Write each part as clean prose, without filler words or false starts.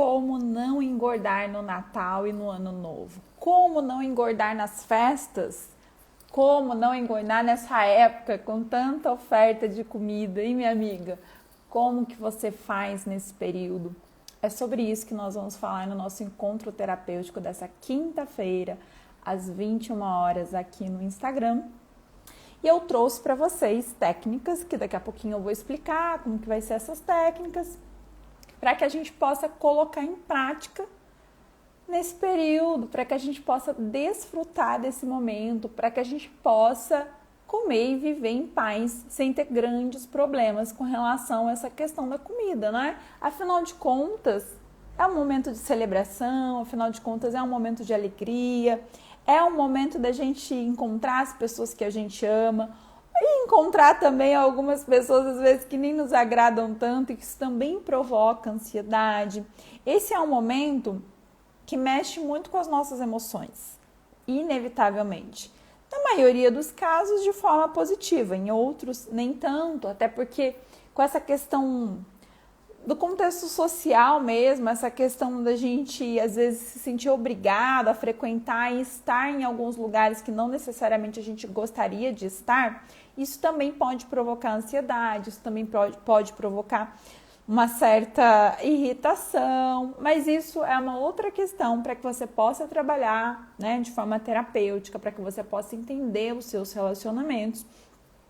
como não engordar no Natal e no Ano Novo? Como não engordar nas festas? Como não engordar nessa época com tanta oferta de comida, hein, minha amiga? Como que você faz nesse período? É sobre isso que nós vamos falar no nosso encontro terapêutico dessa quinta-feira, às 21 horas, aqui no Instagram. E eu trouxe para vocês técnicas, que daqui a pouquinho eu vou explicar como que vai ser essas técnicas, para que a gente possa colocar em prática nesse período, para que a gente possa desfrutar desse momento, para que a gente possa comer e viver em paz, sem ter grandes problemas com relação a essa questão da comida, né? Afinal de contas, é um momento de celebração, afinal de contas, é um momento de alegria, é um momento da gente encontrar as pessoas que a gente ama, e encontrar também algumas pessoas, às vezes, que nem nos agradam tanto e que isso também provoca ansiedade. Esse é um momento que mexe muito com as nossas emoções, inevitavelmente. Na maioria dos casos, de forma positiva, em outros, nem tanto, até porque com essa questão do contexto social mesmo, essa questão da gente, às vezes, se sentir obrigado a frequentar e estar em alguns lugares que não necessariamente a gente gostaria de estar, isso também pode provocar ansiedade, isso também pode provocar uma certa irritação, mas isso é uma outra questão para que você possa trabalhar, né, de forma terapêutica, para que você possa entender os seus relacionamentos.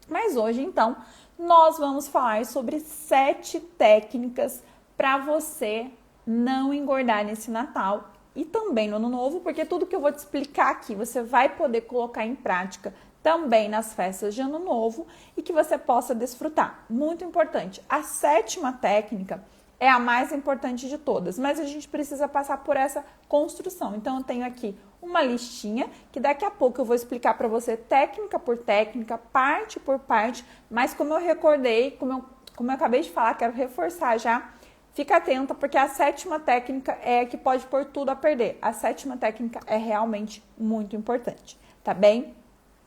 Mas hoje, então, nós vamos falar sobre 7 técnicas para você não engordar nesse Natal e também no Ano Novo, porque tudo que eu vou te explicar aqui você vai poder colocar em prática também nas festas de Ano Novo e que você possa desfrutar. Muito importante. A 7ª técnica é a mais importante de todas, mas a gente precisa passar por essa construção. Então, eu tenho aqui uma listinha que daqui a pouco eu vou explicar para você técnica por técnica, parte por parte, mas como eu recordei, como eu acabei de falar, quero reforçar já, fica atenta porque a 7ª técnica é a que pode pôr tudo a perder. A 7ª técnica é realmente muito importante, tá bem?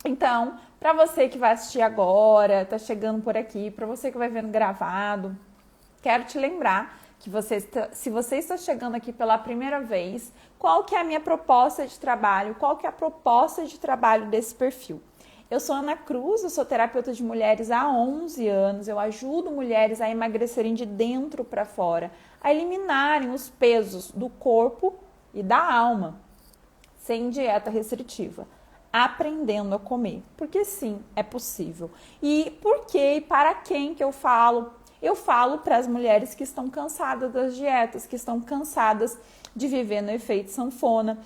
Então, para você que vai assistir agora, tá chegando por aqui, para você que vai vendo gravado, quero te lembrar que se você está chegando aqui pela primeira vez, qual que é a minha proposta de trabalho, qual que é a proposta de trabalho desse perfil? Eu sou Ana Cruz, eu sou terapeuta de mulheres há 11 anos, eu ajudo mulheres a emagrecerem de dentro para fora, a eliminarem os pesos do corpo e da alma, sem dieta restritiva, aprendendo a comer, porque sim, é possível. E por que e para quem que eu falo? Eu falo para as mulheres que estão cansadas das dietas, que estão cansadas de viver no efeito sanfona,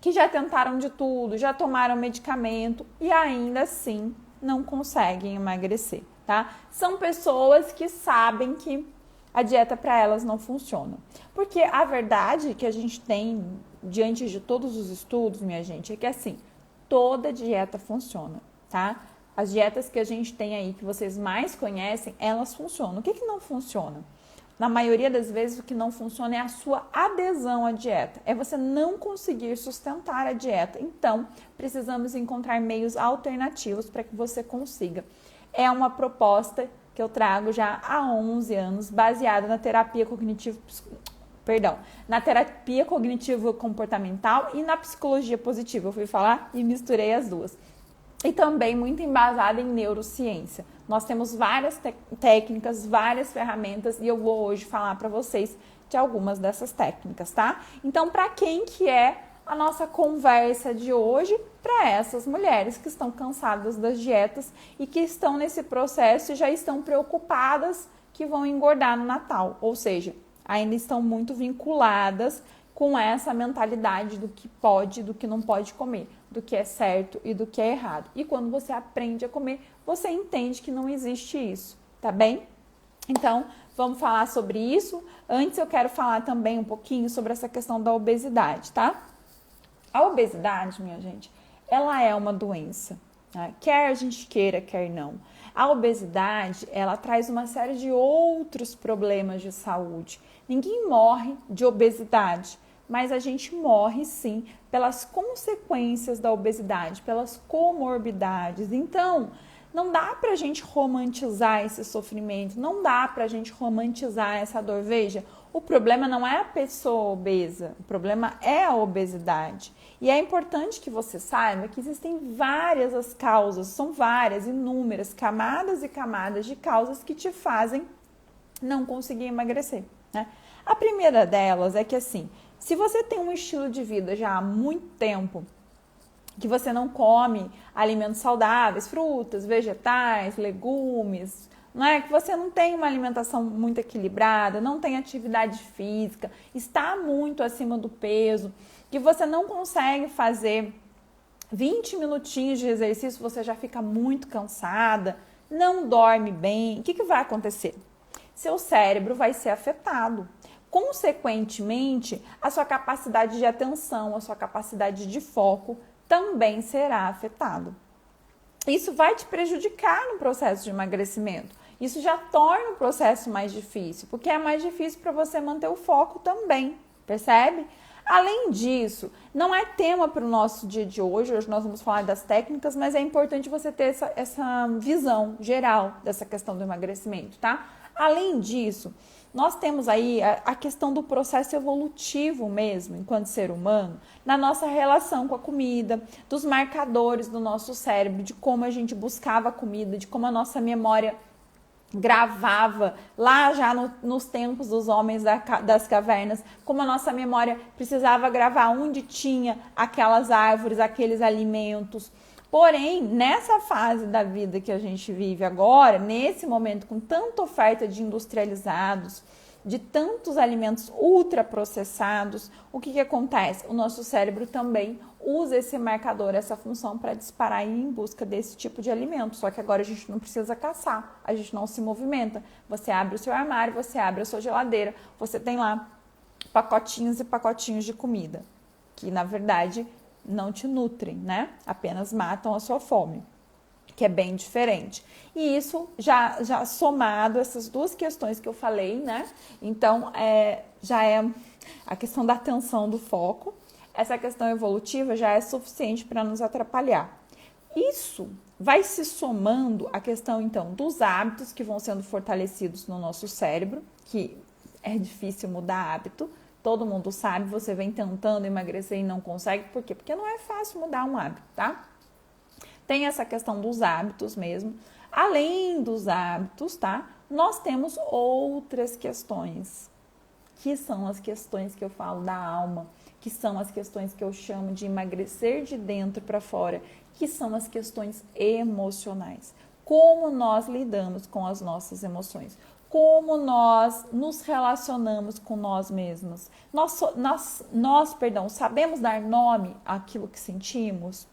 que já tentaram de tudo, já tomaram medicamento e ainda assim não conseguem emagrecer, tá? São pessoas que sabem que a dieta para elas não funciona. Porque a verdade que a gente tem diante de todos os estudos, minha gente, é que assim, toda dieta funciona, tá? As dietas que a gente tem aí, que vocês mais conhecem, elas funcionam. O que que não funciona? Na maioria das vezes, o que não funciona é a sua adesão à dieta. É você não conseguir sustentar a dieta. Então, precisamos encontrar meios alternativos para que você consiga. É uma proposta que eu trago já há 11 anos, baseada na terapia cognitivo-comportamental e na psicologia positiva. Eu fui falar e misturei as duas. E também muito embasada em neurociência. Nós temos várias técnicas, várias ferramentas e eu vou hoje falar para vocês de algumas dessas técnicas, tá? Então, para quem que é a nossa conversa de hoje? Para essas mulheres que estão cansadas das dietas e que estão nesse processo e já estão preocupadas que vão engordar no Natal, ou seja, ainda estão muito vinculadas com essa mentalidade do que pode, do que não pode comer, do que é certo e do que é errado. E quando você aprende a comer, você entende que não existe isso, tá bem? Então, vamos falar sobre isso. Antes eu quero falar também um pouquinho sobre essa questão da obesidade, tá? A obesidade, minha gente, ela é uma doença, né? Quer a gente queira, quer não. A obesidade, ela traz uma série de outros problemas de saúde. Ninguém morre de obesidade, mas a gente morre sim pelas consequências da obesidade, pelas comorbidades. Então, Não dá pra gente romantizar esse sofrimento, não dá pra gente romantizar essa dor. Veja, o problema não é a pessoa obesa, o problema é a obesidade. E é importante que você saiba que existem várias as causas, são várias, inúmeras, camadas e camadas de causas que te fazem não conseguir emagrecer, né? A primeira delas é que assim, se você tem um estilo de vida já há muito tempo, que você não come alimentos saudáveis, frutas, vegetais, legumes, não é? Que você não tem uma alimentação muito equilibrada, não tem atividade física, está muito acima do peso, que você não consegue fazer 20 minutinhos de exercício, você já fica muito cansada, não dorme bem, o que vai acontecer? Seu cérebro vai ser afetado. Consequentemente, a sua capacidade de atenção, a sua capacidade de foco também será afetado. Isso vai te prejudicar no processo de emagrecimento. Isso já torna o processo mais difícil, porque é mais difícil para você manter o foco também, percebe? Além disso, não é tema para o nosso dia de hoje, hoje nós vamos falar das técnicas, mas é importante você ter essa visão geral dessa questão do emagrecimento, tá? Além disso, nós temos aí a questão do processo evolutivo mesmo, enquanto ser humano, na nossa relação com a comida, dos marcadores do nosso cérebro, de como a gente buscava a comida, de como a nossa memória gravava lá já nos tempos dos homens das cavernas, como a nossa memória precisava gravar onde tinha aquelas árvores, aqueles alimentos. Porém, nessa fase da vida que a gente vive agora, nesse momento com tanta oferta de industrializados, de tantos alimentos ultraprocessados, o que acontece? O nosso cérebro também usa esse marcador, essa função para disparar e ir em busca desse tipo de alimento. Só que agora a gente não precisa caçar, a gente não se movimenta. Você abre o seu armário, você abre a sua geladeira, você tem lá pacotinhos e pacotinhos de comida, que na verdade não te nutrem, né? Apenas matam a sua fome, que é bem diferente. E isso já somado essas duas questões que eu falei, né? Então, já é a questão da atenção, do foco. Essa questão evolutiva já é suficiente para nos atrapalhar. Isso vai se somando a questão, então, dos hábitos que vão sendo fortalecidos no nosso cérebro, que é difícil mudar hábito. Todo mundo sabe, você vem tentando emagrecer e não consegue. Por quê? Porque não é fácil mudar um hábito, tá? Tem essa questão dos hábitos mesmo. Além dos hábitos, tá? Nós temos outras questões, que são as questões que eu falo da alma, que são as questões que eu chamo de emagrecer de dentro para fora, que são as questões emocionais. Como nós lidamos com as nossas emoções. Como nós nos relacionamos com nós mesmos. Nós, sabemos dar nome àquilo que sentimos?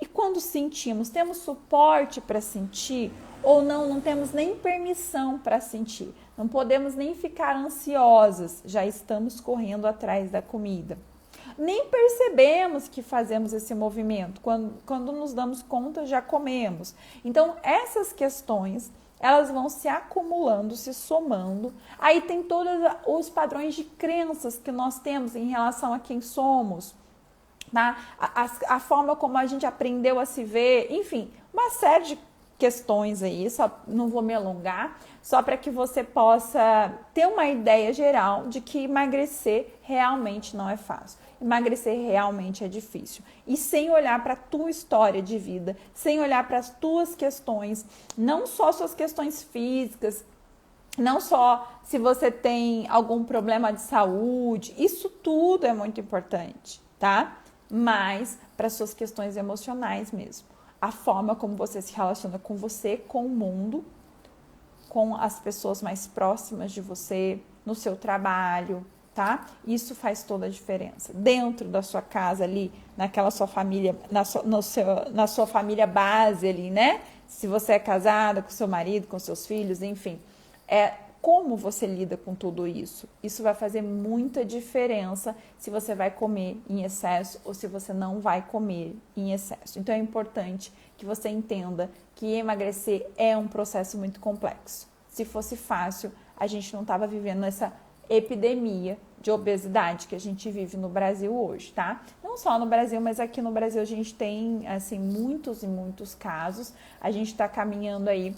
E quando sentimos, temos suporte para sentir ou não temos nem permissão para sentir? Não podemos nem ficar ansiosas, já estamos correndo atrás da comida. Nem percebemos que fazemos esse movimento, quando nos damos conta já comemos. Então essas questões, elas vão se acumulando, se somando. Aí tem todos os padrões de crenças que nós temos em relação a quem somos, tá? A forma como a gente aprendeu a se ver, enfim, uma série de questões aí, só não vou me alongar, só para que você possa ter uma ideia geral de que emagrecer realmente não é fácil. Emagrecer realmente é difícil. E sem olhar para a tua história de vida, sem olhar para as tuas questões, não só suas questões físicas, não só se você tem algum problema de saúde, isso tudo é muito importante, tá? Mas para suas questões emocionais mesmo. A forma como você se relaciona com você, com o mundo, com as pessoas mais próximas de você, no seu trabalho, tá? Isso faz toda a diferença. Dentro da sua casa ali, naquela sua família, na sua família base ali, né? Se você é casada com seu marido, com seus filhos, enfim. Como você lida com tudo isso? Isso vai fazer muita diferença se você vai comer em excesso ou se você não vai comer em excesso. Então é importante que você entenda que emagrecer é um processo muito complexo. Se fosse fácil, a gente não estava vivendo essa epidemia de obesidade que a gente vive no Brasil hoje, tá? Não só no Brasil, mas aqui no Brasil a gente tem, assim, muitos e muitos casos. A gente está caminhando aí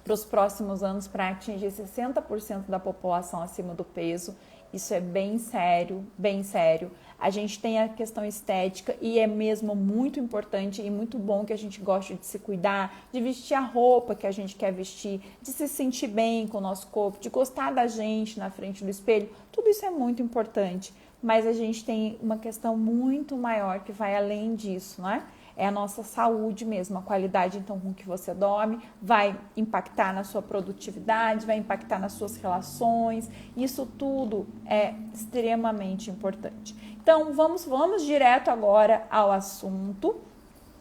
para os próximos anos para atingir 60% da população acima do peso. Isso é bem sério, bem sério. A gente tem a questão estética e é mesmo muito importante e muito bom que a gente goste de se cuidar, de vestir a roupa que a gente quer vestir, de se sentir bem com o nosso corpo, de gostar da gente na frente do espelho. Tudo isso é muito importante, mas a gente tem uma questão muito maior que vai além disso, não é? É a nossa saúde mesmo, a qualidade então com que você dorme, vai impactar na sua produtividade, vai impactar nas suas relações, isso tudo é extremamente importante. Então vamos direto agora ao assunto.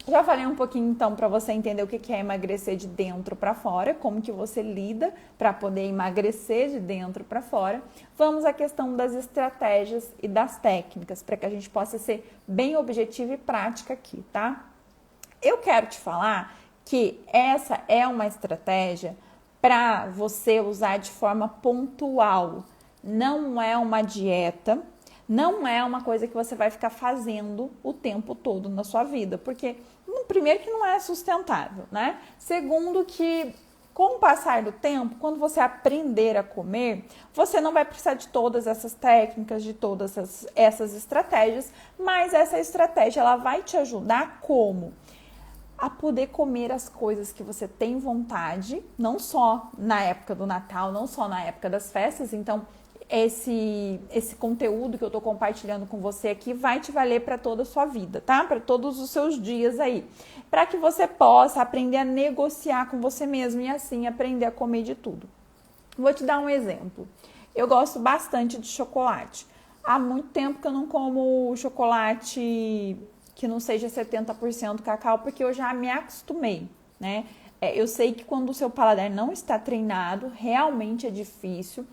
Já falei um pouquinho então para você entender o que é emagrecer de dentro para fora, como que você lida para poder emagrecer de dentro para fora. Vamos à questão das estratégias e das técnicas, para que a gente possa ser bem objetivo e prática aqui, tá? Eu quero te falar que essa é uma estratégia para você usar de forma pontual. Não é uma dieta, não é uma coisa que você vai ficar fazendo o tempo todo na sua vida, porque primeiro que não é sustentável, né? Segundo que com o passar do tempo, quando você aprender a comer, você não vai precisar de todas essas técnicas, de todas essas estratégias, mas essa estratégia ela vai te ajudar como? A poder comer as coisas que você tem vontade, não só na época do Natal, não só na época das festas. Então, esse conteúdo que eu tô compartilhando com você aqui vai te valer para toda a sua vida, tá? Para todos os seus dias aí. Para que você possa aprender a negociar com você mesmo e assim aprender a comer de tudo. Vou te dar um exemplo. Eu gosto bastante de chocolate. Há muito tempo que eu não como chocolate que não seja 70% cacau, porque eu já me acostumei, né? Eu sei que quando o seu paladar não está treinado, realmente é difícil.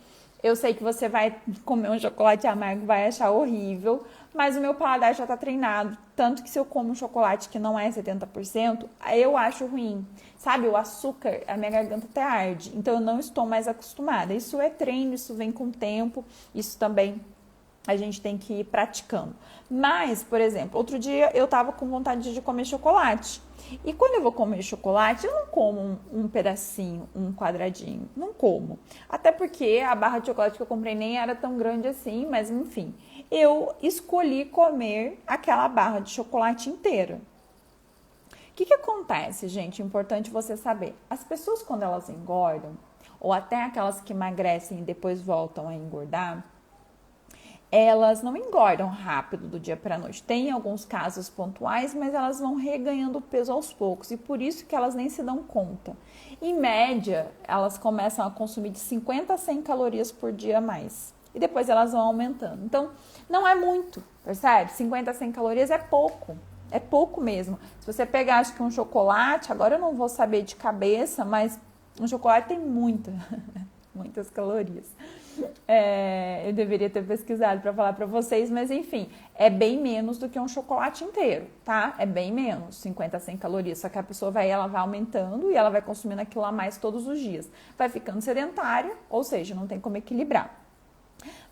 Eu sei que você vai comer um chocolate amargo, vai achar horrível, mas o meu paladar já está treinado. Tanto que se eu como um chocolate que não é 70%, eu acho ruim. Sabe, o açúcar, a minha garganta até arde. Então, eu não estou mais acostumada. Isso é treino, isso vem com o tempo, isso também a gente tem que ir praticando. Mas, por exemplo, outro dia eu tava com vontade de comer chocolate. E quando eu vou comer chocolate, eu não como um pedacinho, um quadradinho. Não como. Até porque a barra de chocolate que eu comprei nem era tão grande assim, mas enfim. Eu escolhi comer aquela barra de chocolate inteira. O que acontece, gente? Importante você saber. As pessoas, quando elas engordam, ou até aquelas que emagrecem e depois voltam a engordar, elas não engordam rápido do dia para a noite. Tem alguns casos pontuais, mas elas vão reganhando peso aos poucos e por isso que elas nem se dão conta. Em média, elas começam a consumir de 50 a 100 calorias por dia a mais e depois elas vão aumentando. Então, não é muito, percebe? 50 a 100 calorias é pouco mesmo. Se você pegar, acho que um chocolate, agora eu não vou saber de cabeça, mas um chocolate tem muitas calorias. Eu deveria ter pesquisado para falar para vocês, mas enfim, é bem menos do que um chocolate inteiro, tá? É bem menos, 50 a 100 calorias, só que a pessoa ela vai aumentando e ela vai consumindo aquilo a mais todos os dias. Vai ficando sedentária, ou seja, não tem como equilibrar.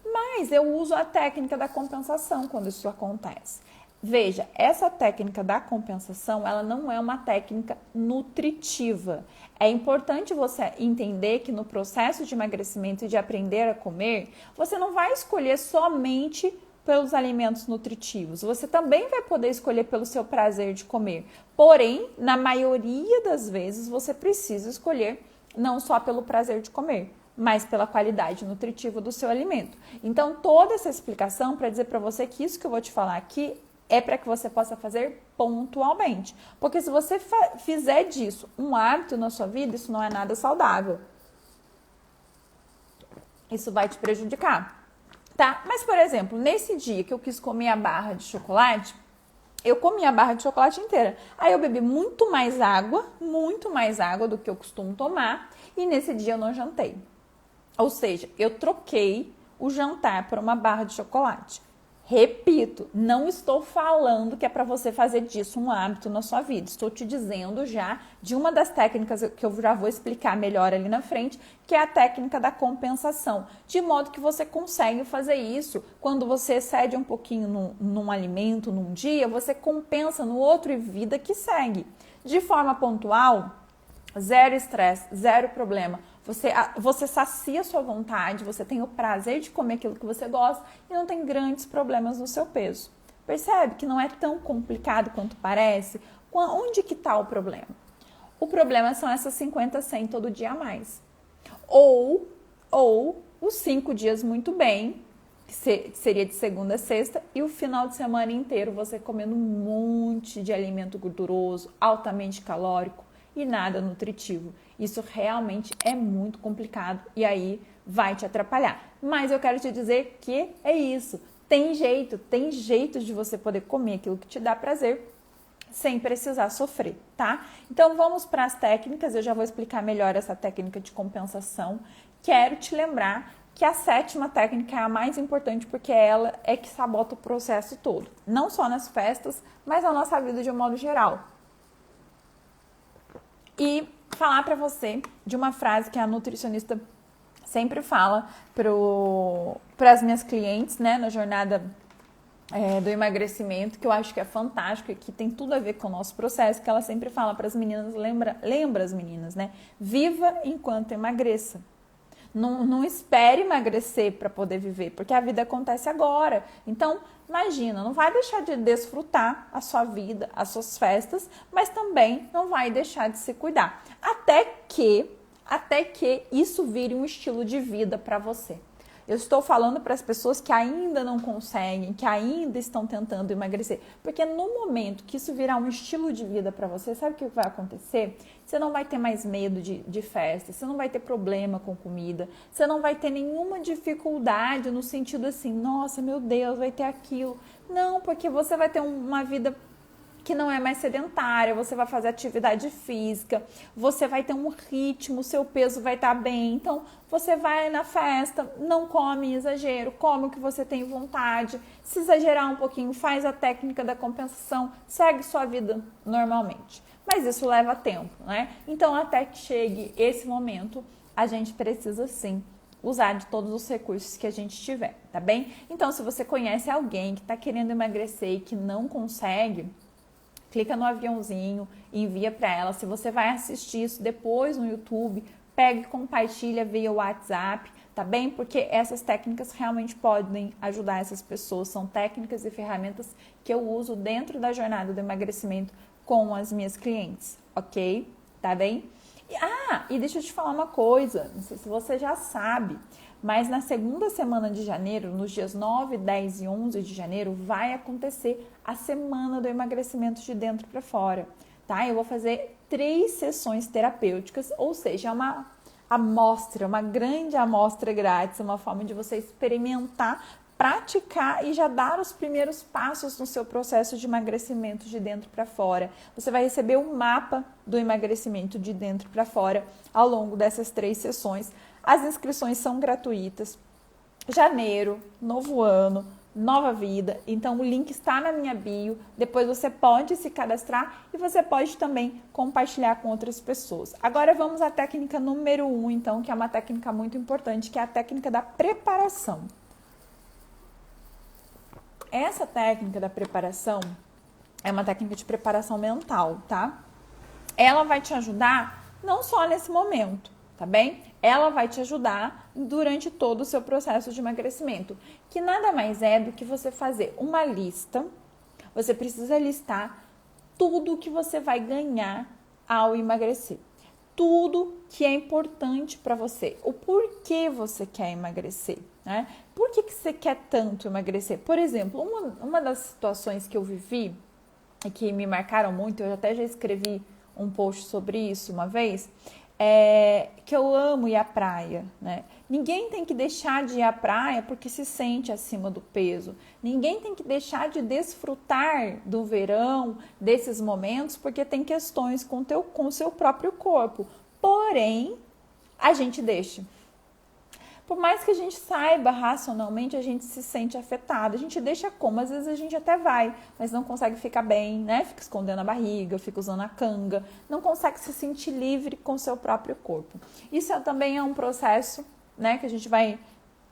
Mas eu uso a técnica da compensação quando isso acontece. Veja, essa técnica da compensação, ela não é uma técnica nutritiva. É importante você entender que no processo de emagrecimento e de aprender a comer, você não vai escolher somente pelos alimentos nutritivos. Você também vai poder escolher pelo seu prazer de comer. Porém, na maioria das vezes, você precisa escolher não só pelo prazer de comer, mas pela qualidade nutritiva do seu alimento. Então, toda essa explicação para dizer para você que isso que eu vou te falar aqui é para que você possa fazer pontualmente. Porque se você fizer disso um hábito na sua vida, isso não é nada saudável. Isso vai te prejudicar, tá? Mas, por exemplo, nesse dia que eu quis comer a barra de chocolate, eu comi a barra de chocolate inteira. Aí eu bebi muito mais água do que eu costumo tomar, e nesse dia eu não jantei. Ou seja, eu troquei o jantar por uma barra de chocolate. Repito, não estou falando que é para você fazer disso um hábito na sua vida. Estou te dizendo já de uma das técnicas que eu já vou explicar melhor ali na frente, que é a técnica da compensação. De modo que você consegue fazer isso quando você excede um pouquinho num alimento, num dia, você compensa no outro e vida que de forma pontual. Zero estresse, zero problema. Você sacia a sua vontade, você tem o prazer de comer aquilo que você gosta e não tem grandes problemas no seu peso. Percebe que não é tão complicado quanto parece? Onde que está o problema? O problema são essas 50, 100 todo dia a mais. Ou os 5 dias muito bem, que seria de segunda a sexta, e o final de semana inteiro você comendo um monte de alimento gorduroso, altamente calórico e nada nutritivo. Isso realmente é muito complicado e aí vai te atrapalhar. Mas eu quero te dizer que é isso. Tem jeito de você poder comer aquilo que te dá prazer sem precisar sofrer, tá? Então vamos para as técnicas, eu já vou explicar melhor essa técnica de compensação. Quero te lembrar que a 7ª técnica é a mais importante porque ela é que sabota o processo todo. Não só nas festas, mas na nossa vida de um modo geral. E falar para você de uma frase que a nutricionista sempre fala para as minhas clientes, né, na jornada do emagrecimento, que eu acho que é fantástico e que tem tudo a ver com o nosso processo, que ela sempre fala para as meninas, lembra as meninas, né? Viva enquanto emagreça. Não espere emagrecer para poder viver, porque a vida acontece agora. Então, imagina, não vai deixar de desfrutar a sua vida, as suas festas, mas também não vai deixar de se cuidar. Até que isso vire um estilo de vida para você. Eu estou falando para as pessoas que ainda não conseguem, que ainda estão tentando emagrecer. Porque no momento que isso virar um estilo de vida para você, sabe o que vai acontecer? Você não vai ter mais medo de festa, você não vai ter problema com comida, você não vai ter nenhuma dificuldade no sentido assim, nossa, meu Deus, vai ter aquilo. Não, porque você vai ter uma vida que não é mais sedentária, você vai fazer atividade física, você vai ter um ritmo, seu peso vai estar bem. Então, você vai na festa, não come em exagero, come o que você tem vontade. Se exagerar um pouquinho, faz a técnica da compensação, segue sua vida normalmente. Mas isso leva tempo, né? Então, até que chegue esse momento, a gente precisa sim usar de todos os recursos que a gente tiver, tá bem? Então, se você conhece alguém que está querendo emagrecer e que não consegue, clica no aviãozinho e envia para ela. Se você vai assistir isso depois no YouTube, pega e compartilha via WhatsApp, tá bem? Porque essas técnicas realmente podem ajudar essas pessoas. São técnicas e ferramentas que eu uso dentro da jornada do emagrecimento com as minhas clientes, ok? Tá bem? E deixa eu te falar uma coisa, não sei se você já sabe, mas na segunda semana de janeiro, nos dias 9, 10 e 11 de janeiro, vai acontecer a semana do emagrecimento de dentro para fora, tá? Eu vou fazer 3 sessões terapêuticas, ou seja, uma amostra, uma grande amostra grátis, uma forma de você experimentar, praticar e já dar os primeiros passos no seu processo de emagrecimento de dentro para fora. Você vai receber um mapa do emagrecimento de dentro para fora ao longo dessas 3 sessões. As inscrições são gratuitas. Janeiro, novo ano, nova vida. Então o link está na minha bio. Depois você pode se cadastrar e você pode também compartilhar com outras pessoas. Agora vamos à técnica número 1, então, que é uma técnica muito importante, que é a técnica da preparação. Essa técnica da preparação é uma técnica de preparação mental, tá? Ela vai te ajudar não só nesse momento, tá bem? Ela vai te ajudar durante todo o seu processo de emagrecimento, que nada mais é do que você fazer uma lista. Você precisa listar tudo que você vai ganhar ao emagrecer. Tudo que é importante para você, o porquê você quer emagrecer, né? Por que você quer tanto emagrecer? Por exemplo, uma das situações que eu vivi e que me marcaram muito, eu até já escrevi um post sobre isso uma vez, é que eu amo ir à praia, né? Ninguém tem que deixar de ir à praia porque se sente acima do peso. Ninguém tem que deixar de desfrutar do verão, desses momentos, porque tem questões com o seu próprio corpo. Porém, a gente deixa. Por mais que a gente saiba racionalmente, a gente se sente afetado. A gente deixa como? Às vezes a gente até vai, mas não consegue ficar bem, né? Fica escondendo a barriga, fica usando a canga, não consegue se sentir livre com o seu próprio corpo. Isso também é um processo, né, que a gente vai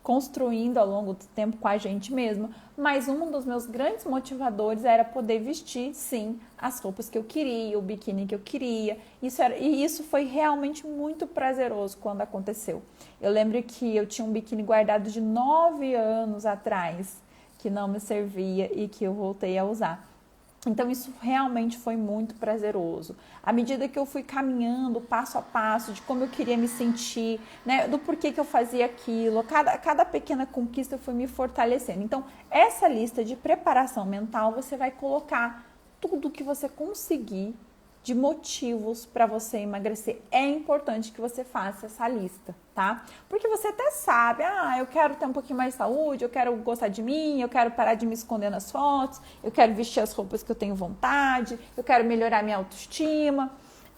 construindo ao longo do tempo com a gente mesma, mas um dos meus grandes motivadores era poder vestir, sim, as roupas que eu queria, o biquíni que eu queria. E isso foi realmente muito prazeroso quando aconteceu. Eu lembro que eu tinha um biquíni guardado de 9 anos atrás, que não me servia e que eu voltei a usar. Então, isso realmente foi muito prazeroso. À medida que eu fui caminhando passo a passo de como eu queria me sentir, né, do porquê que eu fazia aquilo, cada pequena conquista foi me fortalecendo. Então, essa lista de preparação mental, você vai colocar tudo que você conseguir de motivos para você emagrecer. É importante que você faça essa lista, tá? Porque você até sabe, eu quero ter um pouquinho mais de saúde, eu quero gostar de mim, eu quero parar de me esconder nas fotos, eu quero vestir as roupas que eu tenho vontade, eu quero melhorar minha autoestima.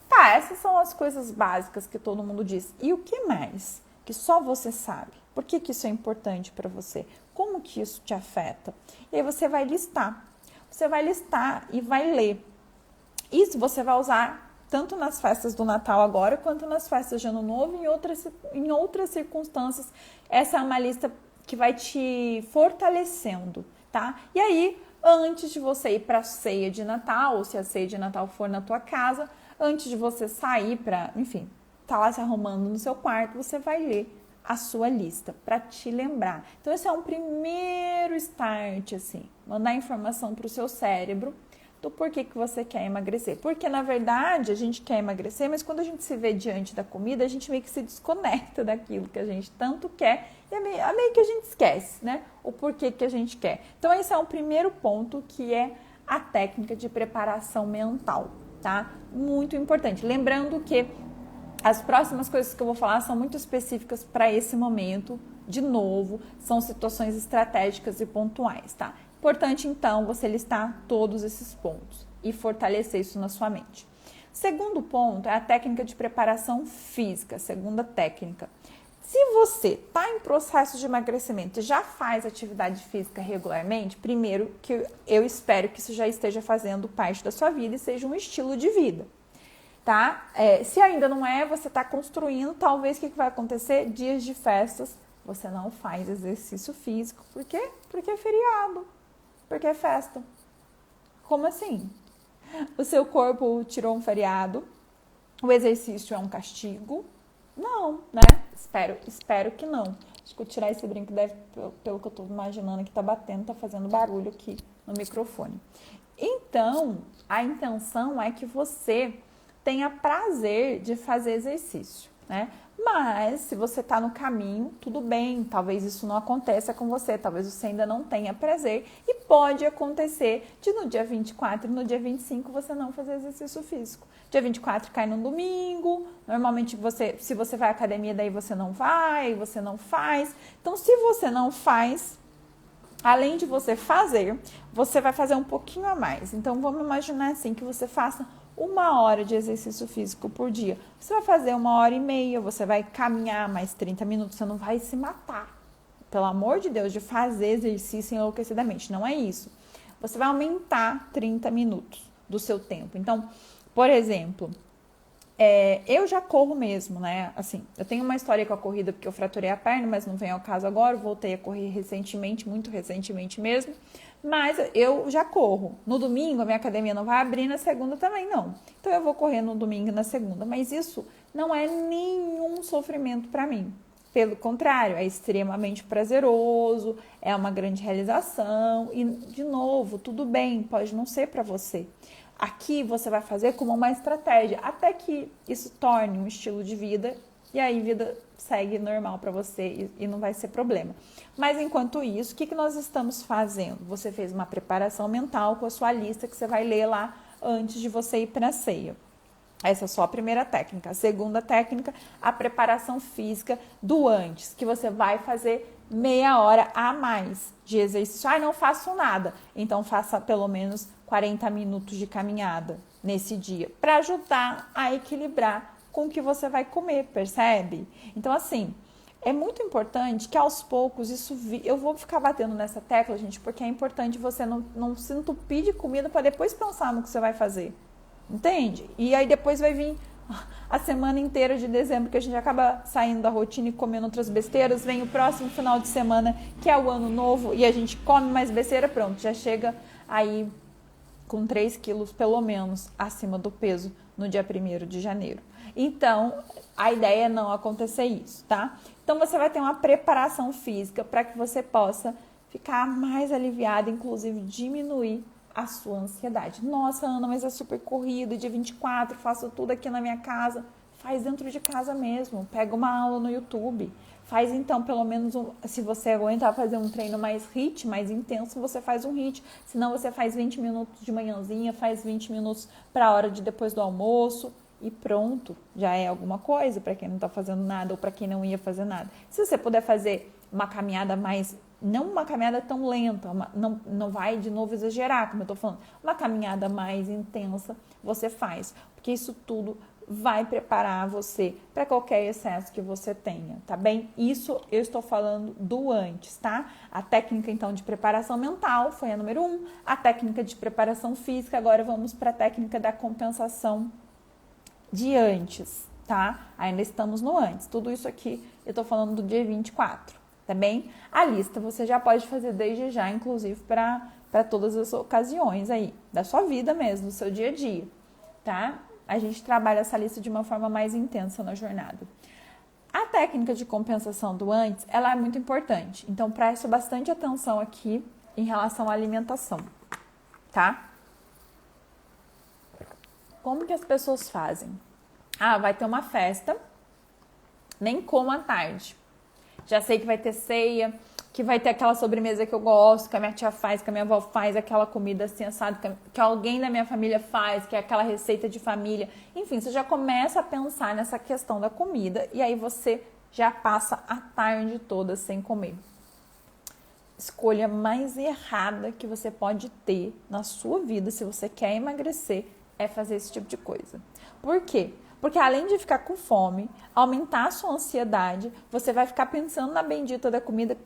Tá, essas são as coisas básicas que todo mundo diz. E o que mais? Que só você sabe. Por que isso é importante para você? Como que isso te afeta? E aí você vai listar. Você vai listar e vai ler. Isso você vai usar tanto nas festas do Natal agora, quanto nas festas de Ano Novo e em outras circunstâncias. Essa é uma lista que vai te fortalecendo, tá? E aí, antes de você ir para a ceia de Natal, ou se a ceia de Natal for na tua casa, antes de você sair para, enfim, tá lá se arrumando no seu quarto, você vai ler a sua lista para te lembrar. Então, esse é um primeiro start, assim, mandar informação para o seu cérebro do porquê que você quer emagrecer. Porque, na verdade, a gente quer emagrecer, mas quando a gente se vê diante da comida, a gente meio que se desconecta daquilo que a gente tanto quer e meio que a gente esquece, né? O porquê que a gente quer. Então, esse é o primeiro ponto, que é a técnica de preparação mental, tá? Muito importante. Lembrando que as próximas coisas que eu vou falar são muito específicas para esse momento. De novo, são situações estratégicas e pontuais, tá? Importante, então, você listar todos esses pontos e fortalecer isso na sua mente. Segundo ponto é a técnica de preparação física, segunda técnica. Se você está em processo de emagrecimento e já faz atividade física regularmente, primeiro que eu espero que isso já esteja fazendo parte da sua vida e seja um estilo de vida, tá? Se ainda não é, você está construindo, talvez o que vai acontecer? Dias de festas, você não faz exercício físico. Por quê? Porque é feriado. Porque é festa. Como assim? O seu corpo tirou um feriado? O exercício é um castigo? Não, né? Espero que não. Acho que eu tirar esse brinco deve, pelo que eu tô imaginando, que tá batendo, tá fazendo barulho aqui no microfone. Então, a intenção é que você tenha prazer de fazer exercício, né? Mas, se você está no caminho, tudo bem, talvez isso não aconteça com você, talvez você ainda não tenha prazer e pode acontecer de no dia 24 e no dia 25 você não fazer exercício físico. Dia 24 cai no domingo, normalmente se você vai à academia, daí você não vai, você não faz. Então, se você não faz, além de você fazer, você vai fazer um pouquinho a mais. Então, vamos imaginar assim, que você faça 1 hora de exercício físico por dia. Você vai fazer 1h30, você vai caminhar mais 30 minutos, você não vai se matar. Pelo amor de Deus, de fazer exercício enlouquecidamente. Não é isso. Você vai aumentar 30 minutos do seu tempo. Então, por exemplo, eu já corro mesmo, né? Assim, eu tenho uma história com a corrida porque eu fraturei a perna, mas não vem ao caso agora. Eu voltei a correr recentemente, muito recentemente mesmo. Mas eu já corro. No domingo a minha academia não vai abrir, na segunda também não. Então eu vou correr no domingo e na segunda. Mas isso não é nenhum sofrimento para mim. Pelo contrário, é extremamente prazeroso, é uma grande realização. E, de novo, tudo bem, pode não ser para você. Aqui você vai fazer como uma estratégia, até que isso torne um estilo de vida e aí a vida segue normal para você e não vai ser problema. Mas enquanto isso, o que nós estamos fazendo? Você fez uma preparação mental com a sua lista que você vai ler lá antes de você ir para a ceia. Essa é só a primeira técnica. A segunda técnica, a preparação física do antes, que você vai fazer meia hora a mais de exercício. Não faço nada. Então faça pelo menos 40 minutos de caminhada nesse dia, para ajudar a equilibrar com o que você vai comer, percebe? Então assim, É muito importante que aos poucos eu vou ficar batendo nessa tecla, gente, porque é importante você não se entupir de comida para depois pensar no que você vai fazer. Entende? E aí depois vai vir a semana inteira de dezembro, que a gente acaba saindo da rotina e comendo outras besteiras. Vem o próximo final de semana, que é o ano novo, e a gente come mais besteira, pronto, já chega aí com 3 quilos pelo menos acima do peso no dia 1º de janeiro. Então, a ideia é não acontecer isso, tá? Então, você vai ter uma preparação física para que você possa ficar mais aliviada, inclusive diminuir a sua ansiedade. Nossa, Ana, mas é super corrido, dia 24, faço tudo aqui na minha casa. Faz dentro de casa mesmo, pega uma aula no YouTube. Faz então, pelo menos, se você aguentar fazer um treino mais HIIT, mais intenso, você faz um HIIT. Se não, você faz 20 minutos de manhãzinha, faz 20 minutos para a hora de depois do almoço. E pronto, já é alguma coisa para quem não está fazendo nada ou para quem não ia fazer nada. Se você puder fazer uma caminhada mais, não uma caminhada tão lenta, não vai de novo exagerar, como eu estou falando, uma caminhada mais intensa você faz, porque isso tudo vai preparar você para qualquer excesso que você tenha, tá bem? Isso eu estou falando do antes, tá? A técnica então de preparação mental foi a número 1, a técnica de preparação física, agora vamos para a técnica da compensação de antes, tá? Ainda estamos no antes. Tudo isso aqui eu tô falando do dia 24, tá bem? A lista você já pode fazer desde já, inclusive para todas as ocasiões aí, da sua vida mesmo, do seu dia a dia, tá? A gente trabalha essa lista de uma forma mais intensa na jornada. A técnica de compensação do antes, ela é muito importante. Então, preste bastante atenção aqui em relação à alimentação, tá? Como que as pessoas fazem? Ah, vai ter uma festa, nem como à tarde. Já sei que vai ter ceia, que vai ter aquela sobremesa que eu gosto, que a minha tia faz, que a minha avó faz, aquela comida assim assada, que alguém da minha família faz, que é aquela receita de família. Enfim, você já começa a pensar nessa questão da comida e aí você já passa a tarde toda sem comer. Escolha mais errada que você pode ter na sua vida, se você quer emagrecer, é fazer esse tipo de coisa. Por quê? Porque além de ficar com fome, aumentar a sua ansiedade, você vai ficar pensando na bendita da comida.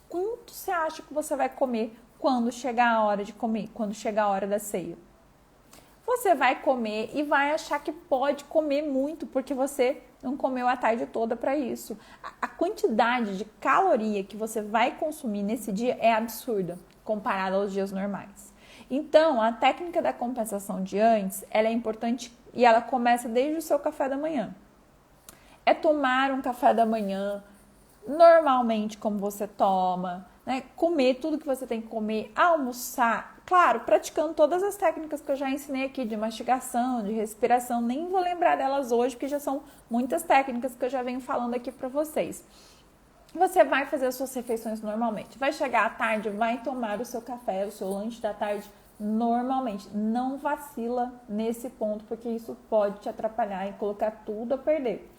Quanto você acha que você vai comer quando chegar a hora de comer, quando chegar a hora da ceia? Você vai comer e vai achar que pode comer muito, porque você não comeu a tarde toda para isso. A quantidade de caloria que você vai consumir nesse dia é absurda, comparada aos dias normais. Então, a técnica da compensação de antes, ela é importante e ela começa desde o seu café da manhã. É tomar um café da manhã normalmente como você toma, né? Comer tudo que você tem que comer, almoçar, claro, praticando todas as técnicas que eu já ensinei aqui de mastigação, de respiração, nem vou lembrar delas hoje, porque já são muitas técnicas que eu já venho falando aqui para vocês. Você vai fazer as suas refeições normalmente. Vai chegar à tarde, vai tomar o seu café, o seu lanche da tarde normalmente. Não vacila nesse ponto, porque isso pode te atrapalhar e colocar tudo a perder.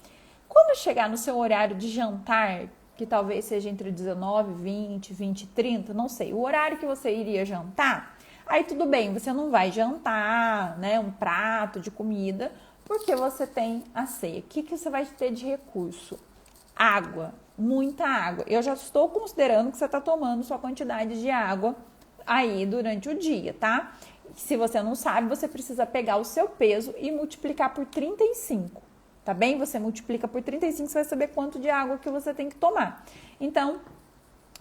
Quando chegar no seu horário de jantar, que talvez seja entre 19, 20, 20 e 30, não sei, o horário que você iria jantar, aí tudo bem, você não vai jantar, né, um prato de comida, porque você tem a ceia. O que você vai ter de recurso? Água, muita água. Eu já estou considerando que você está tomando sua quantidade de água aí durante o dia, tá? Se você não sabe, você precisa pegar o seu peso e multiplicar por 35, tá bem? Você multiplica por 35, você vai saber quanto de água que você tem que tomar. Então,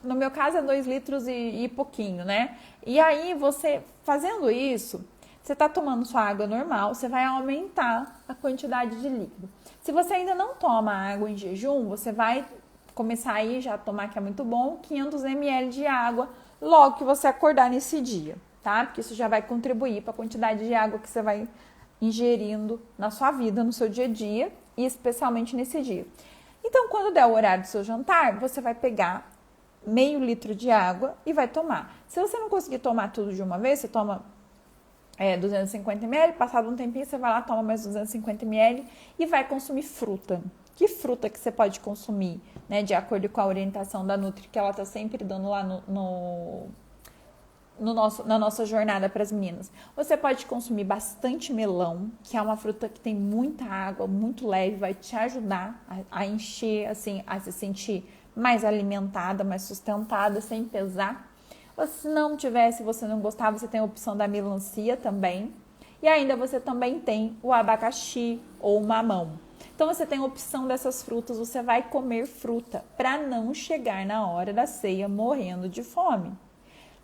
no meu caso é 2 litros e pouquinho, né? E aí, você fazendo isso, você está tomando sua água normal, você vai aumentar a quantidade de líquido. Se você ainda não toma água em jejum, você vai começar aí já a tomar, que é muito bom, 500 ml de água logo que você acordar nesse dia, tá? Porque isso já vai contribuir para a quantidade de água que você vai ingerindo na sua vida, no seu dia a dia e especialmente nesse dia. Então, quando der o horário do seu jantar, você vai pegar meio litro de água e vai tomar. Se você não conseguir tomar tudo de uma vez, você toma 250 ml, passado um tempinho você vai lá, toma mais 250 ml e vai consumir fruta. Que fruta que você pode consumir, né? De acordo com a orientação da Nutri, que ela tá sempre dando lá na nossa jornada para as meninas. Você pode consumir bastante melão, que é uma fruta que tem muita água, muito leve, vai te ajudar a encher, assim, a se sentir mais alimentada, mais sustentada, sem pesar. Se não tiver, se você não gostar, você tem a opção da melancia também. E ainda você também tem o abacaxi ou o mamão. Então você tem a opção dessas frutas, você vai comer fruta para não chegar na hora da ceia morrendo de fome.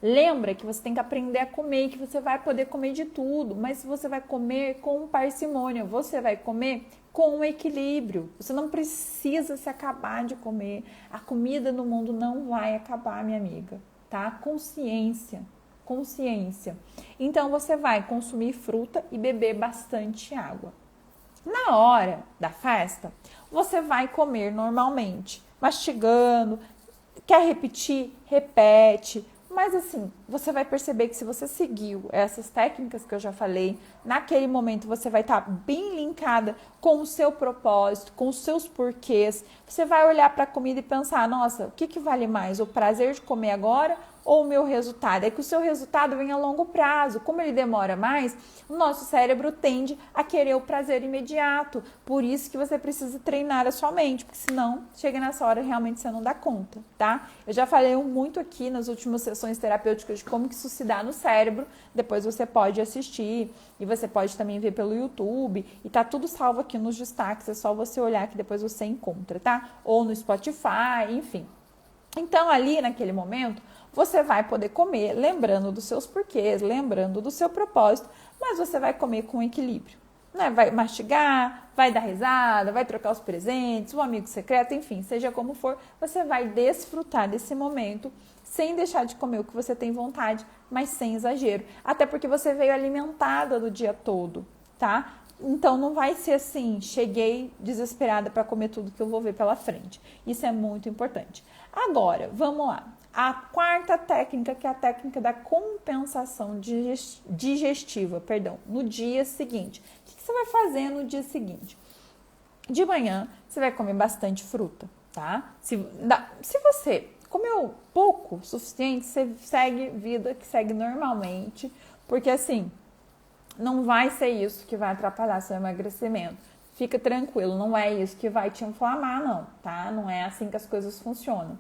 Lembra que você tem que aprender a comer, que você vai poder comer de tudo, mas você vai comer com parcimônia, você vai comer com equilíbrio. Você não precisa se acabar de comer. A comida no mundo não vai acabar, minha amiga, tá? Consciência. Então você vai consumir fruta e beber bastante água. Na hora da festa, você vai comer normalmente, mastigando. Quer repetir? Repete. Mas assim, você vai perceber que se você seguiu essas técnicas que eu já falei, naquele momento você vai estar bem linkada com o seu propósito, com os seus porquês. Você vai olhar para a comida e pensar, nossa, o que vale mais? O prazer de comer agora ou o meu resultado? É que o seu resultado vem a longo prazo. Como ele demora mais, o nosso cérebro tende a querer o prazer imediato. Por isso que você precisa treinar a sua mente, porque senão chega nessa hora realmente você não dá conta, tá? Eu já falei muito aqui nas últimas sessões terapêuticas de como que isso se dá no cérebro. Depois você pode assistir e você pode também ver pelo YouTube e tá tudo salvo aqui nos destaques, é só você olhar que depois você encontra, tá? Ou no Spotify, enfim. Então ali naquele momento você vai poder comer lembrando dos seus porquês, lembrando do seu propósito, mas você vai comer com equilíbrio, né? Vai mastigar, vai dar risada, vai trocar os presentes, um amigo secreto, enfim, seja como for, você vai desfrutar desse momento sem deixar de comer o que você tem vontade, mas sem exagero. Até porque você veio alimentada do dia todo, tá? Então não vai ser assim, cheguei desesperada para comer tudo que eu vou ver pela frente. Isso é muito importante. Agora, vamos lá. A quarta técnica, que é a técnica da compensação digestiva, no dia seguinte. O que você vai fazer no dia seguinte? De manhã, você vai comer bastante fruta, tá? Se você comeu pouco, suficiente, você segue vida que segue normalmente, porque assim, não vai ser isso que vai atrapalhar seu emagrecimento. Fica tranquilo, não é isso que vai te inflamar, não, tá? Não é assim que as coisas funcionam.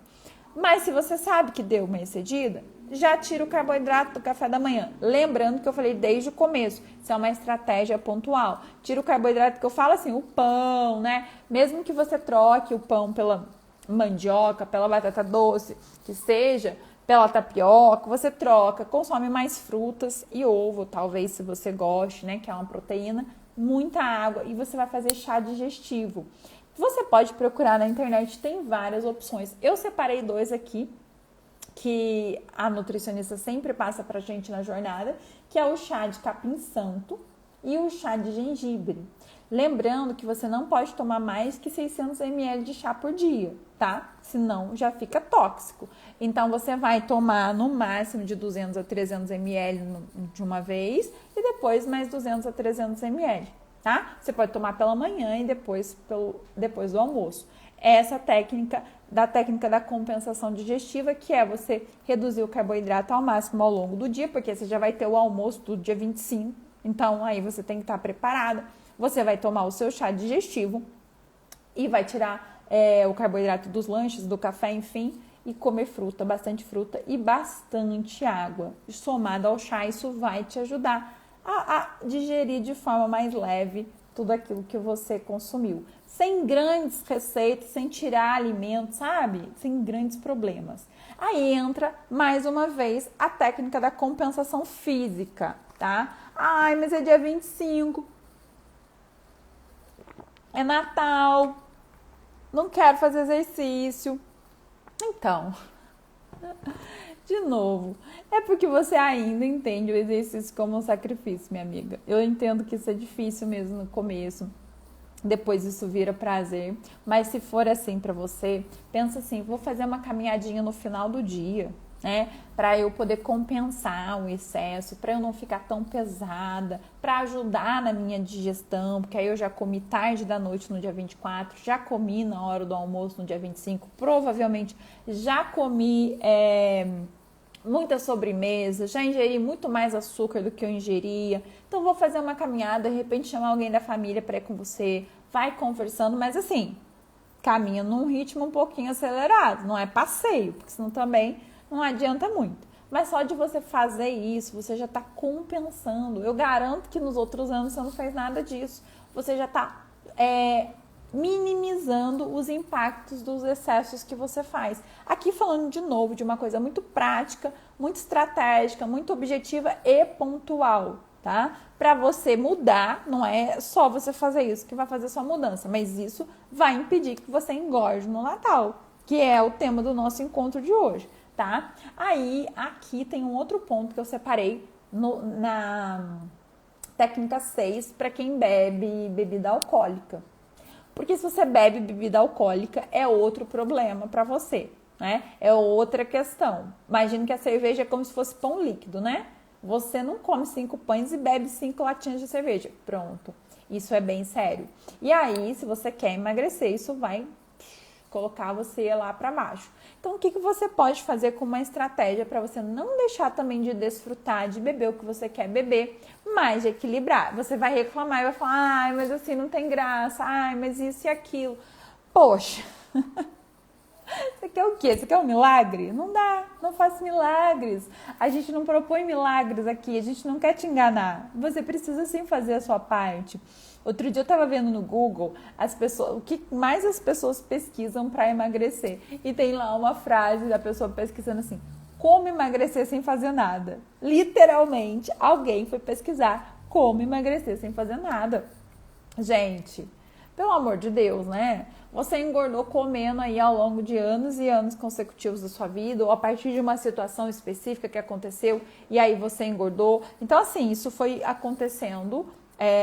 Mas se você sabe que deu uma excedida, já tira o carboidrato do café da manhã. Lembrando que eu falei desde o começo, isso é uma estratégia pontual. Tira o carboidrato, que eu falo assim, o pão, né? Mesmo que você troque o pão pela mandioca, pela batata doce, que seja, pela tapioca, você troca, consome mais frutas e ovo, talvez se você goste, né? Que é uma proteína, muita água e você vai fazer chá digestivo. Você pode procurar na internet, tem várias opções. Eu separei 2 aqui, que a nutricionista sempre passa pra gente na jornada, que é o chá de capim-santo e o chá de gengibre. Lembrando que você não pode tomar mais que 600 ml de chá por dia, tá? Senão já fica tóxico. Então você vai tomar no máximo de 200 a 300 ml de uma vez e depois mais 200 a 300 ml. Tá? Você pode tomar pela manhã e depois do almoço. Essa técnica da compensação digestiva, que é você reduzir o carboidrato ao máximo ao longo do dia, porque você já vai ter o almoço do dia 25, então aí você tem que estar preparada. Você vai tomar o seu chá digestivo e vai tirar o carboidrato dos lanches, do café, enfim, e comer fruta, bastante fruta e bastante água. Somado ao chá, isso vai te ajudar a digerir de forma mais leve tudo aquilo que você consumiu. Sem grandes receitas, sem tirar alimentos, sabe? Sem grandes problemas. Aí entra, mais uma vez, a técnica da compensação física, tá? Ai, mas é dia 25. É Natal. Não quero fazer exercício. Então... De novo, é porque você ainda entende o exercício como um sacrifício, minha amiga. Eu entendo que isso é difícil mesmo no começo, depois isso vira prazer, mas se for assim pra você, pensa assim, vou fazer uma caminhadinha no final do dia, né? Pra eu poder compensar o excesso, pra eu não ficar tão pesada, pra ajudar na minha digestão, porque aí eu já comi tarde da noite no dia 24, já comi na hora do almoço no dia 25, provavelmente já comi muita sobremesa, já ingeri muito mais açúcar do que eu ingeria, então vou fazer uma caminhada, de repente chamar alguém da família para ir com você, vai conversando, mas assim, caminha num ritmo um pouquinho acelerado, não é passeio, porque senão também não adianta muito. Mas só de você fazer isso, você já está compensando. Eu garanto que nos outros anos você não fez nada disso. Você já está minimizando os impactos dos excessos que você faz. Aqui falando de novo de uma coisa muito prática, muito estratégica, muito objetiva e pontual, tá? Para você mudar, não é só você fazer isso que vai fazer sua mudança, mas isso vai impedir que você engorde no Natal, que é o tema do nosso encontro de hoje, tá? Aí, aqui tem um outro ponto que eu separei na técnica 6 para quem bebe bebida alcoólica. Porque se você bebe bebida alcoólica, é outro problema para você, né? É outra questão. Imagina que a cerveja é como se fosse pão líquido, né? Você não come 5 pães e bebe 5 latinhas de cerveja. Pronto. Isso é bem sério. E aí, se você quer emagrecer, isso vai colocar você lá para baixo. Então, o que você pode fazer com uma estratégia para você não deixar também de desfrutar, de beber o que você quer beber, mas de equilibrar? Você vai reclamar e vai falar, ai, mas assim não tem graça, ai, mas isso e aquilo. Poxa, você quer o quê? Você quer um milagre? Não dá, não faça milagres. A gente não propõe milagres aqui, a gente não quer te enganar. Você precisa sim fazer a sua parte. Outro dia eu estava vendo no Google o que mais as pessoas pesquisam para emagrecer. E tem lá uma frase da pessoa pesquisando assim, como emagrecer sem fazer nada. Literalmente, alguém foi pesquisar como emagrecer sem fazer nada. Gente, pelo amor de Deus, né? Você engordou comendo aí ao longo de anos e anos consecutivos da sua vida, ou a partir de uma situação específica que aconteceu e aí você engordou. Então, assim, isso foi acontecendo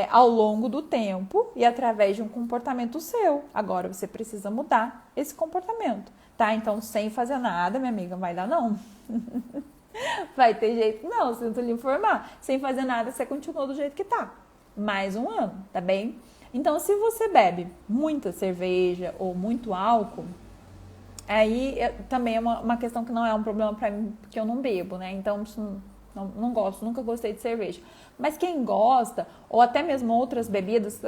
ao longo do tempo e através de um comportamento seu. Agora você precisa mudar esse comportamento, tá? Então, sem fazer nada, minha amiga, vai dar não. Vai ter jeito não, sinto lhe informar. Sem fazer nada, você continuou do jeito que tá. Mais um ano, tá bem? Então, se você bebe muita cerveja ou muito álcool, aí também é uma questão que não é um problema pra mim, porque eu não bebo, né? Então, não gosto, nunca gostei de cerveja. Mas quem gosta, ou até mesmo outras bebidas,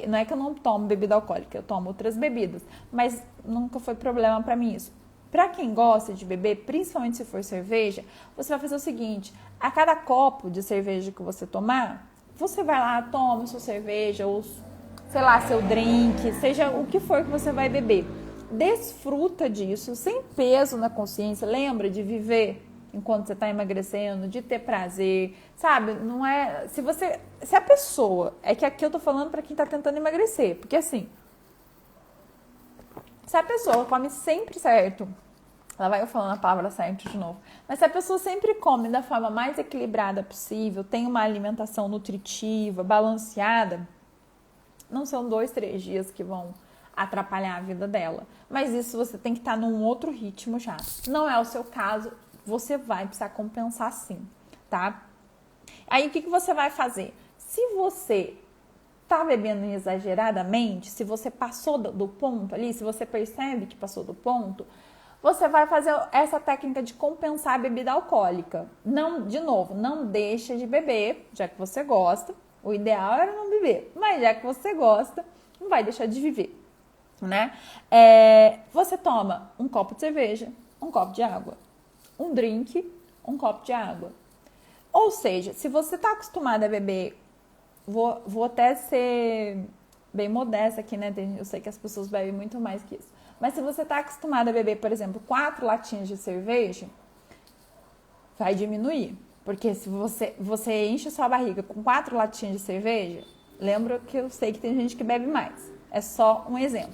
não é que eu não tomo bebida alcoólica, eu tomo outras bebidas, mas nunca foi problema pra mim isso. Pra quem gosta de beber, principalmente se for cerveja, você vai fazer o seguinte, a cada copo de cerveja que você tomar, você vai lá, toma sua cerveja, ou sei lá, seu drink, seja o que for que você vai beber. Desfruta disso, sem peso na consciência, lembra de viver enquanto você está emagrecendo, de ter prazer, sabe? Não é. Se a pessoa. É que aqui eu tô falando para quem tá tentando emagrecer, porque assim. Se a pessoa come sempre certo, lá vai eu falando a palavra certo de novo, mas se a pessoa sempre come da forma mais equilibrada possível, tem uma alimentação nutritiva, balanceada, não são 2, 3 dias que vão atrapalhar a vida dela. Mas isso você tem que estar num outro ritmo já. Não é o seu caso, você vai precisar compensar sim, tá? Aí o que você vai fazer? Se você tá bebendo exageradamente, se você passou do ponto ali, se você percebe que passou do ponto, você vai fazer essa técnica de compensar a bebida alcoólica. Não, de novo, não deixa de beber, já que você gosta. O ideal era não beber, mas já que você gosta, não vai deixar de viver, né? Você toma um copo de cerveja, um copo de água, um drink, um copo de água. Ou seja, se você está acostumado a beber, vou até ser bem modesta aqui, né? Eu sei que as pessoas bebem muito mais que isso. Mas se você está acostumado a beber, por exemplo, 4 latinhas de cerveja, vai diminuir. Porque se você enche sua barriga com 4 latinhas de cerveja, lembra que eu sei que tem gente que bebe mais. É só um exemplo.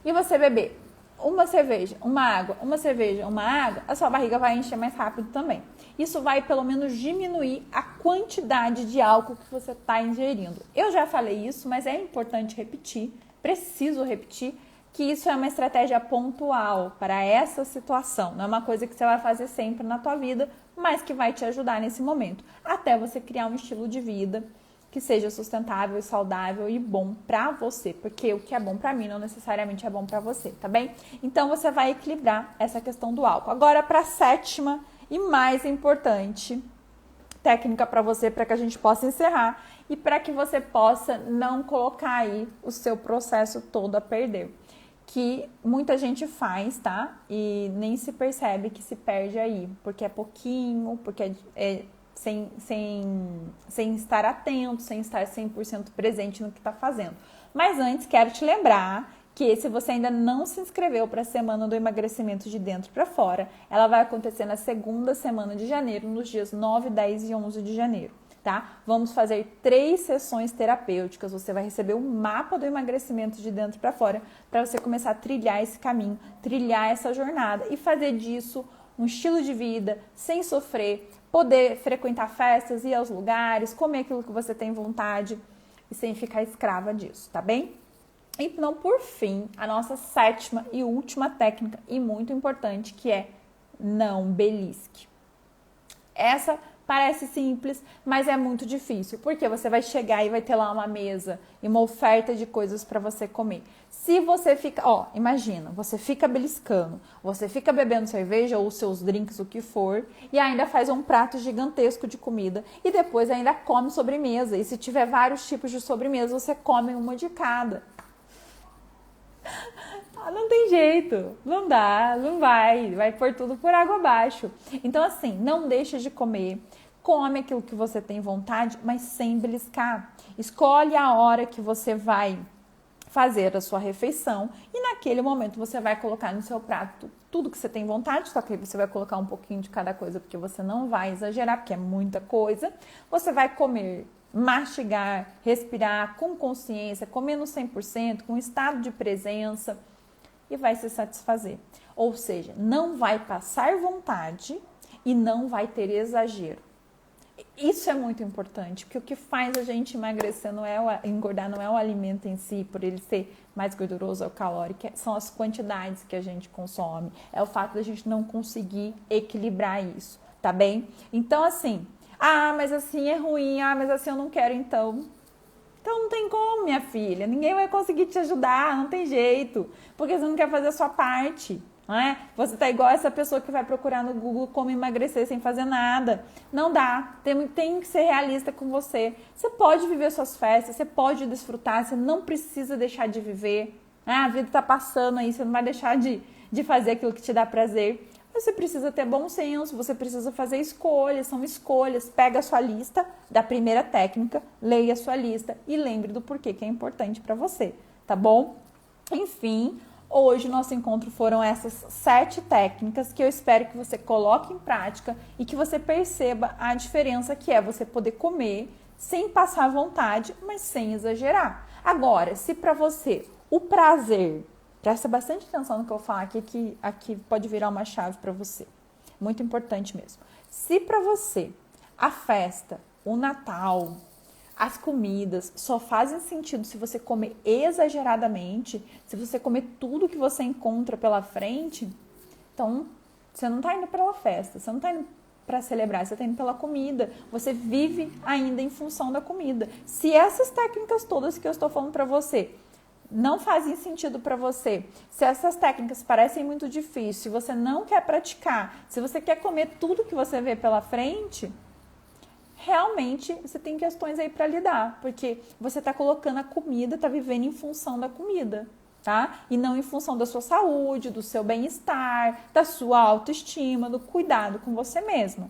E você beber uma cerveja, uma água, uma cerveja, uma água, a sua barriga vai encher mais rápido também. Isso vai pelo menos diminuir a quantidade de álcool que você está ingerindo. Eu já falei isso, mas é importante repetir, preciso repetir, que isso é uma estratégia pontual para essa situação. Não é uma coisa que você vai fazer sempre na tua vida, mas que vai te ajudar nesse momento. Até você criar um estilo de vida que seja sustentável e saudável e bom pra você. Porque o que é bom pra mim não necessariamente é bom pra você, tá bem? Então, você vai equilibrar essa questão do álcool. Agora, pra 7ª E mais importante, técnica para você, para que a gente possa encerrar e para que você possa não colocar aí o seu processo todo a perder. Que muita gente faz, tá? E nem se percebe que se perde aí, porque é pouquinho, porque é sem estar atento, sem estar 100% presente no que está fazendo. Mas antes, quero te lembrar que se você ainda não se inscreveu para a Semana do Emagrecimento de Dentro para Fora, ela vai acontecer na segunda semana de janeiro, nos dias 9, 10 e 11 de janeiro. Tá? Vamos fazer 3 sessões terapêuticas. Você vai receber um mapa do emagrecimento de dentro para fora para você começar a trilhar esse caminho, trilhar essa jornada e fazer disso um estilo de vida sem sofrer, poder frequentar festas, ir aos lugares, comer aquilo que você tem vontade e sem ficar escrava disso, tá bem? Então, por fim, a nossa 7ª e última técnica e muito importante, que é não belisque. Essa parece simples, mas é muito difícil, porque você vai chegar e vai ter lá uma mesa e uma oferta de coisas para você comer. Se você fica, imagina, você fica beliscando, você fica bebendo cerveja ou seus drinks, o que for, e ainda faz um prato gigantesco de comida e depois ainda come sobremesa. E se tiver vários tipos de sobremesa, você come uma de cada. Não tem jeito, não dá, não vai pôr tudo por água abaixo. Então assim, não deixa de comer, come aquilo que você tem vontade, mas sem beliscar. Escolhe a hora que você vai fazer a sua refeição e naquele momento você vai colocar no seu prato tudo que você tem vontade, só que aí você vai colocar um pouquinho de cada coisa, porque você não vai exagerar, porque é muita coisa. Você vai comer, mastigar, respirar com consciência, comendo 100%, com estado de presença e vai se satisfazer. Ou seja, não vai passar vontade e não vai ter exagero. Isso é muito importante, porque o que faz a gente emagrecer, engordar, não é o alimento em si, por ele ser mais gorduroso ou calórico, são as quantidades que a gente consome. É o fato da gente não conseguir equilibrar isso, tá bem? Então, assim, mas assim é ruim, mas assim eu não quero, então não tem como, minha filha, ninguém vai conseguir te ajudar, não tem jeito, porque você não quer fazer a sua parte. Não é? Você tá igual essa pessoa que vai procurar no Google como emagrecer sem fazer nada. Não dá. Tem que ser realista com você. Você pode viver suas festas, você pode desfrutar, você não precisa deixar de viver. A vida tá passando aí, você não vai deixar de fazer aquilo que te dá prazer. Você precisa ter bom senso, você precisa fazer escolhas, são escolhas. Pega a sua lista da primeira técnica, leia a sua lista e lembre do porquê que é importante para você, tá bom? Enfim, hoje o nosso encontro foram essas 7 técnicas que eu espero que você coloque em prática e que você perceba a diferença que é você poder comer sem passar vontade, mas sem exagerar. Agora, se para você o prazer, presta bastante atenção no que eu falar aqui, que aqui pode virar uma chave para você. Muito importante mesmo. Se para você a festa, o Natal, as comidas só fazem sentido se você comer exageradamente, se você comer tudo que você encontra pela frente, então você não está indo pela festa, você não está indo para celebrar, você está indo pela comida, você vive ainda em função da comida. Se essas técnicas todas que eu estou falando para você não fazem sentido para você, se essas técnicas parecem muito difíceis, se você não quer praticar, se você quer comer tudo que você vê pela frente, realmente você tem questões aí para lidar, porque você está colocando a comida, está vivendo em função da comida, tá? E não em função da sua saúde, do seu bem-estar, da sua autoestima, do cuidado com você mesmo.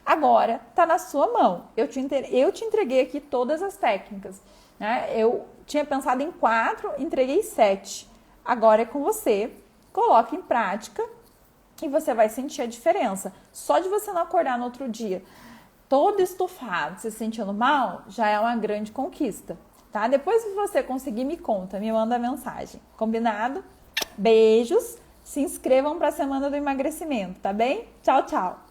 Agora, tá na sua mão. Eu te entreguei aqui todas as técnicas, né? Eu tinha pensado em 4, entreguei 7. Agora é com você. Coloque em prática e você vai sentir a diferença. Só de você não acordar no outro dia todo estufado, se sentindo mal, já é uma grande conquista, tá? Depois que você conseguir, me conta, me manda mensagem. Combinado? Beijos, se inscrevam para a Semana do Emagrecimento, tá bem? Tchau, tchau!